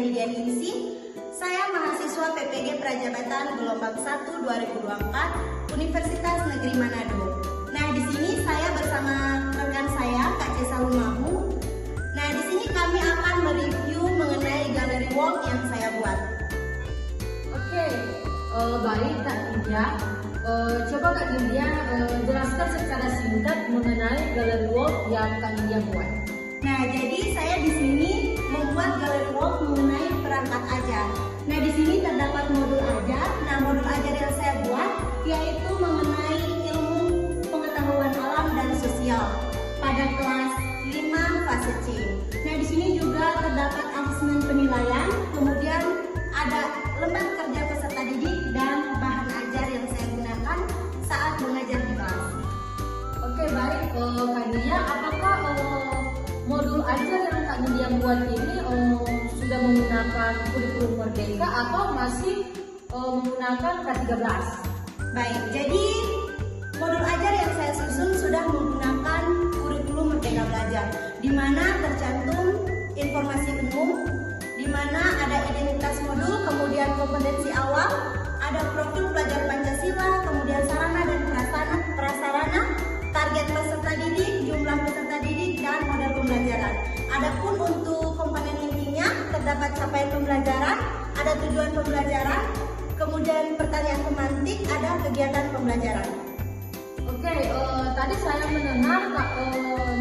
Nidia Ningsih. Saya mahasiswa PPG Prajabatan Gelombang 1 2024 Universitas Negeri Manado. Nah, di sini saya bersama rekan saya Kak Cesa Lumahu. Nah, di sini kami akan mereview mengenai galeri wall yang saya buat. Oke, baik Kak Nidia. Coba Kak Nidia jelaskan secara singkat mengenai galeri wall yang Kak Nidia buat. Nah, jadi saya di sini membuat galeri wall mengenai perangkat ajar. Nah, di sini terdapat modul ajar. Nah, modul ajar yang saya buat yaitu mengenai ilmu pengetahuan alam dan sosial pada kelas 5 fase C. Nah, di sini juga terdapat asesmen penilaian, kemudian ada lembar kerja peserta didik dan bahan ajar yang saya gunakan saat mengajar di kelas. Oke, baik Kak Nidia, apakah modul ajar yang Kak Nidia buat ini sudah menggunakan kurikulum Merdeka atau masih menggunakan K13? Baik, jadi modul ajar yang saya susun sudah menggunakan kurikulum Merdeka Belajar, di mana tercantum informasi umum, di mana ada identitas modul, kemudian kompetensi awal, ada profil pelajar Pancasila, kemudian sarana dan prasarana, target peserta didik, jumlah peserta didik, dan model pembelajaran. Adapun untuk komponen intinya terdapat capaian pembelajaran, ada tujuan pembelajaran, kemudian pertanyaan pemantik, ada kegiatan pembelajaran. Oke, tadi saya mendengar Kak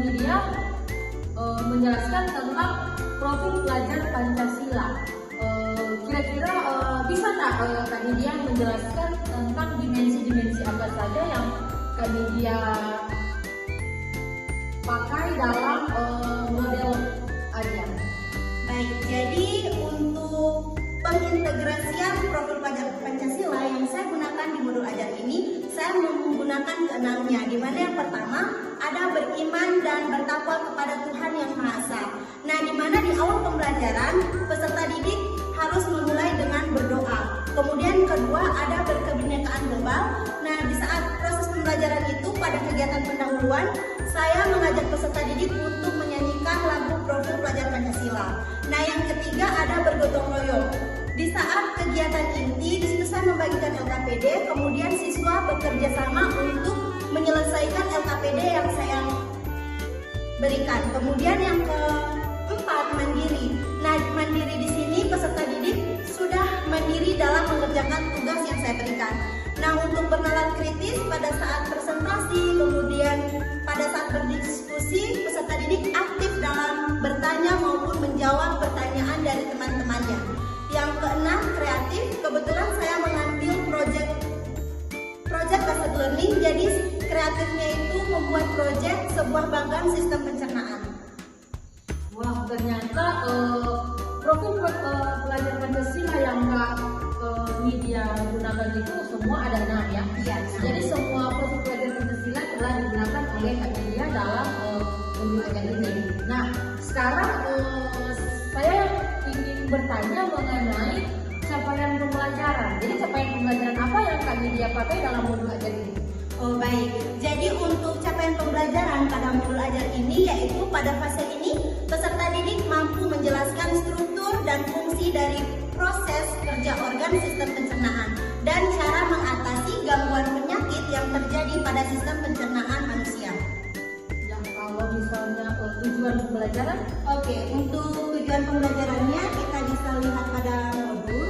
Nidia menjelaskan tentang profil pelajar Pancasila. Kira-kira bisa nggak Kak Nidia menjelaskan tentang dimensi-dimensi apa saja yang Kak Nidia pakai dalam model ajar? Baik, jadi untuk pengintegrasian profil pelajar Pancasila yang saya gunakan di modul ajar ini, saya menggunakan keenamnya, di mana yang pertama ada beriman dan bertakwa kepada Tuhan Yang Maha Esa. Nah, di mana di awal pembelajaran peserta didik harus memulai dengan berdoa. Kemudian kedua ada berkebinekaan global. Nah, di saat proses pembelajaran itu pada kegiatan pendahuluan, saya mengajak peserta didik untuk menyanyikan lagu profil pelajar Pancasila. Nah, yang ketiga ada bergotong royong. Di saat kegiatan inti, di situ saya membagikan LKPD, kemudian siswa bekerja sama untuk menyelesaikan LKPD yang saya berikan. Kemudian yang keempat mandiri. Nah, mandiri di sini peserta didik sudah mandiri dalam mengerjakan tugas yang saya berikan. Nah, untuk bernalar kritis pada saat presentasi, kemudian pada saat berdiskusi, peserta didik aktif dalam bertanya maupun menjawab pertanyaan dari teman-temannya. Yang keenam, kreatif. Kebetulan saya mengambil project based learning, jadi kreatifnya itu membuat project sebuah banggaan sistem pencernaan. Wah, ternyata profil pelajar Pancasila yang Kak Nidia gunakan itu semua ada 6 ya? Iya. Jadi semua profil pelajar Pancasila telah digunakan oleh Kak Nidia dalam modul ajar ini. Nah, sekarang saya ingin bertanya mengenai capaian pembelajaran. Jadi capaian pembelajaran apa yang Kak Nidia pakai dalam modul ajar ini? Oh, baik, jadi untuk capaian pembelajaran pada modul ajar ini yaitu pada fase ini peserta didik mampu menjelaskan struktur dan fungsi dari proses kerja organ sistem pencernaan dan cara mengatasi gangguan penyakit yang terjadi pada sistem pencernaan manusia. Ya, kalau misalnya tujuan pembelajaran? Oke, untuk tujuan pembelajarannya kita bisa lihat pada modul.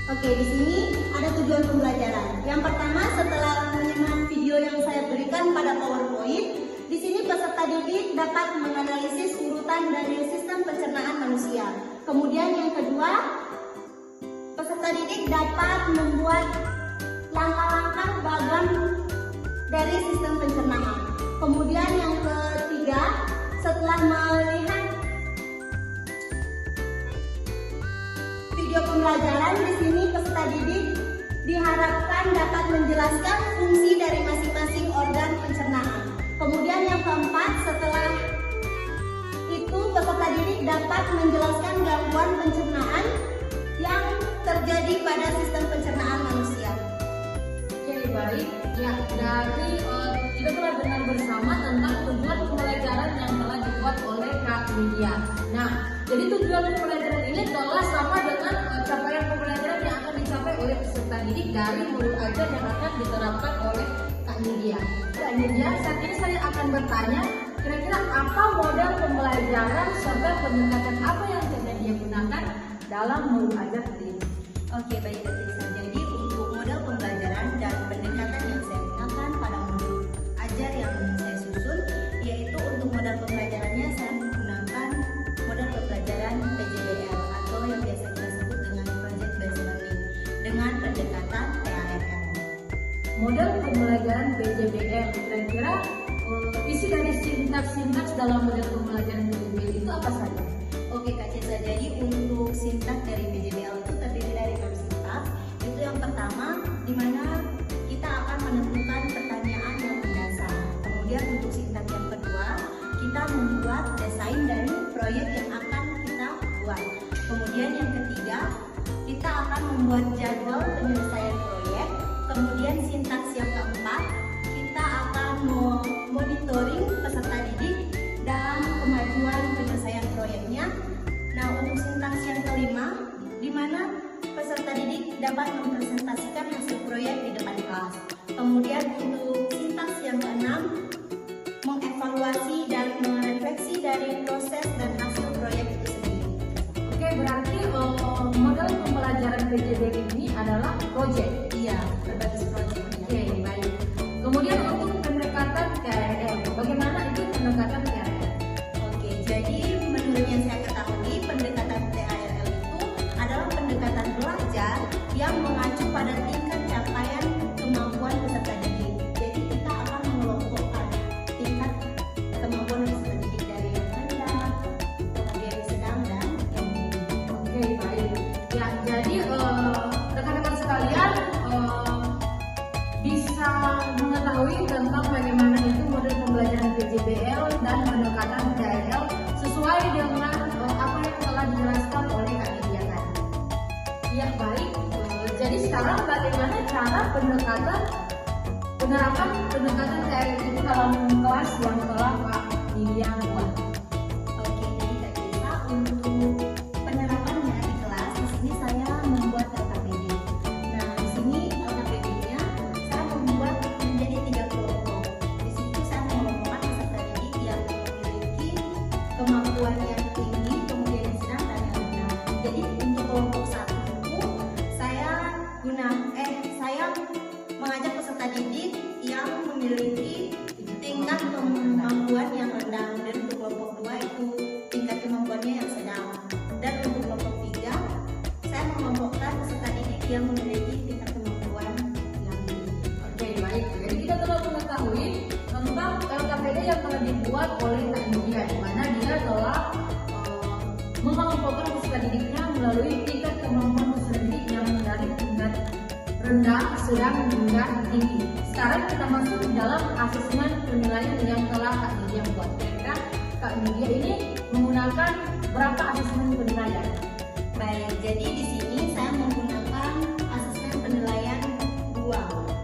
Oke, di sini ada tujuan pembelajaran. Yang pertama, setelah menyimak video yang saya berikan pada PowerPoint, di sini peserta didik dapat menganalisis urutan dari sistem pencernaan manusia. Kemudian yang kedua, peserta didik dapat membuat langkah-langkah bagan dari sistem pencernaan. Kemudian yang ketiga, setelah melihat video pembelajaran, di sini peserta didik diharapkan dapat menjelaskan fungsi dari masing-masing organ pencernaan. Kemudian yang keempat, setelah itu peserta didik dapat menjelaskan gangguan pencernaan yang terjadi pada sistem pencernaan manusia. Oke, baik. Ya, dari kita telah dengar bersama tentang tujuan pembelajaran yang telah dibuat media. Nah, jadi tujuan pembelajaran ini adalah sama dengan capaian pembelajaran yang akan dicapai oleh peserta didik dari modul ajar yang akan diterapkan oleh Kak Nidia. Kak Nidia, saat ini saya akan bertanya, kira-kira apa model pembelajaran serta pendekatan apa yang Kak Nidia gunakan dalam modul ajar ini? Oke, baik Kak Tisa. Jadi untuk model pembelajaran dan pendekatan yang saya gunakan pada modul ajar yang saya susun, yaitu untuk model pembelajarannya saya menggunakan model pembelajaran PJBL atau yang biasa kita sebut dengan Project Based Learning dengan pendekatan TARL. Model pembelajaran PJBL, kira-kira isi dari sintaks dalam model pembelajaran PJBL itu apa saja? Oke Kak Cesa, jadi untuk sintaks dari PJBL itu terdiri dari 6 sintaks. Itu yang pertama, di mana kita akan menentukan pertanyaan yang mendasar. Kemudian untuk sintaks yang kedua, kita membuat desain dari proyek yang akan kita buat. Kemudian yang ketiga, kita akan membuat jadwal penyelesaian proyek. Kemudian sintaks yang keempat, kita akan monitoring peserta didik dalam kemajuan penyelesaian proyeknya. Nah, untuk sintaks yang kelima, di mana peserta didik dapat mempresentasikan hasil proyek di depan kelas. Kemudian untuk sintaks yang keenam, mengevaluasi dan merefleksi dari proses dan hasil proyek itu sendiri. Oke, berarti model pembelajaran PJBL ini adalah project. Iya, berbasis proyek. Oke, baik. Kemudian untuk pendekatan TRL, bagaimana itu pendekatan TRL? Oke, jadi menurut yang saya ketahui, pendekatan TARL itu adalah pendekatan belajar yang mengacu pada tingkat capaian kemampuan peserta didik. Jadi kita akan mengelompokkan tingkat kemampuan peserta didik dari yang rendah, kemudian yang sedang dan yang tinggi. Oke, baik. Ya, jadi rekan-rekan sekalian bisa mengetahui tentang bagaimana itu model pembelajaran PJBL dan pendekatan TRL sesuai dengan apa yang telah dijelaskan oleh Kak Nidia tadi. Ya, baik. Jadi sekarang bagaimana cara penerapan pendekatan TRL itu dalam kelas yang telah Kak Nidia buat? Oke, jadi Kak Cesa, untuk penerapannya di kelas, di sini saya membuat LKPD. Nah, di sini LKPD-nya saya membuat menjadi 3 kelompok. Di situ saya mengelompokkan peserta didik yang memiliki kemampuan yang tinggi, kemudian yang sedang dan yang rendah. Jadi untuk kelompok 1 itu saya mengajak peserta didik yang memiliki tingkat kemampuan yang rendah, dan untuk kelompok 2 itu tingkat kemampuannya yang sedang, dan untuk kelompok 3 saya mengelompokkan peserta didik yang memiliki tingkat kemampuan yang tinggi. Oke, baik. Jadi kita telah mengetahui tentang LKPD yang telah dibuat oleh Kak Nidia, di mana dia telah mengelompokkan peserta didiknya melalui tingkat kemampuan peserta didik yang dari tingkat rendah, sedang, hingga tinggi. Sekarang kita masuk dalam asesmen penilaian yang telah Kak Nidia buat. Kira-kira Kak Nidia ini menggunakan berapa asesmen penilaian? Baik, jadi di sini saya menggunakan asesmen penilaian 2,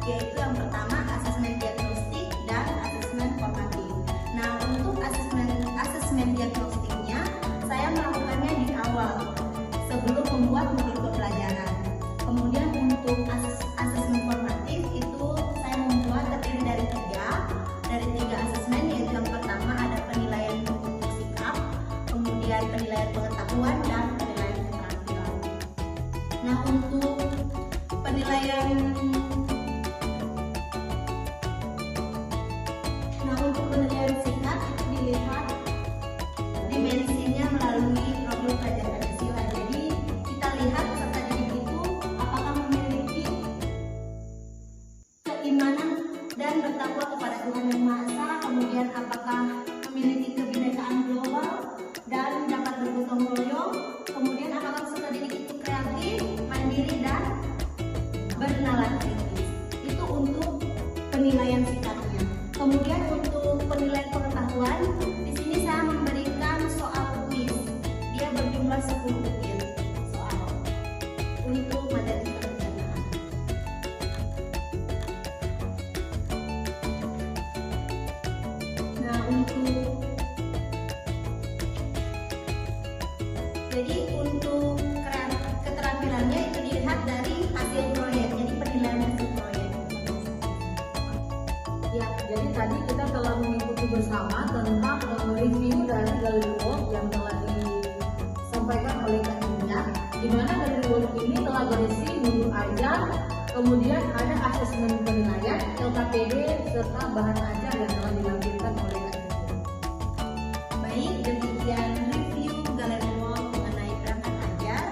yaitu yang pertama asesmen diagnostik dan asesmen formatif. Nah, untuk asesmen diagnostiknya saya melakukannya di awal sebelum membuat modul pembelajaran. Kemudian untuk asesmen formatif itu saya membuat terdiri dari 3 asesmen, yaitu yang pertama ada penilaian bentuk sikap, kemudian penilaian pengetahuan dan penilaian keterampilan. Nah, untuk penilaian sikap itu dilihat dimensinya melalui profil pelajar Pancasila. Jadi kita lihat peserta didik itu apakah memiliki keimanan dan bertakwa kepada Tuhan Yang Maha Esa, kemudian apakah memiliki kebinekaan global dan dapat bergotong royong, kemudian apakah peserta didik itu kreatif, mandiri dan bernalar kritis. Itu untuk penilaian sikapnya. Kemudian untuk penilaian pengetahuan, di sini saya memberikan soal kuis. Dia berjumlah 10 butir soal untuk materi perencanaan. Nah, untuk Jadi untuk keterampilannya itu dilihat dari hasil proyek, jadi penilaian hasil proyek. Ya, jadi tadi kita telah mengikuti bersama tentang review dari gallery work yang telah disampaikan oleh Kak Indah, di mana gallery work ini telah berisi modul ajar, kemudian ada asesmen penilaian, LKPD, serta bahan ajar yang telah dilampirkan oleh Kak Indah. Baik, demikian review gallery work mengenai perangkat ajar.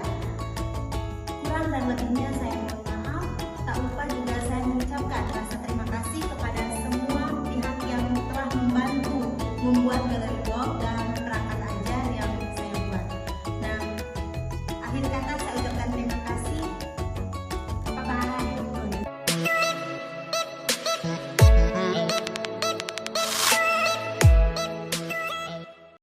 Kurang dan lebihnya saya mohon maaf. Tak lupa juga saya mengucapkan rasa terima kasih kepada semua pihak yang telah membantu membuat gallery work dan perangkat ajar yang saya buat. Nah, akhir kata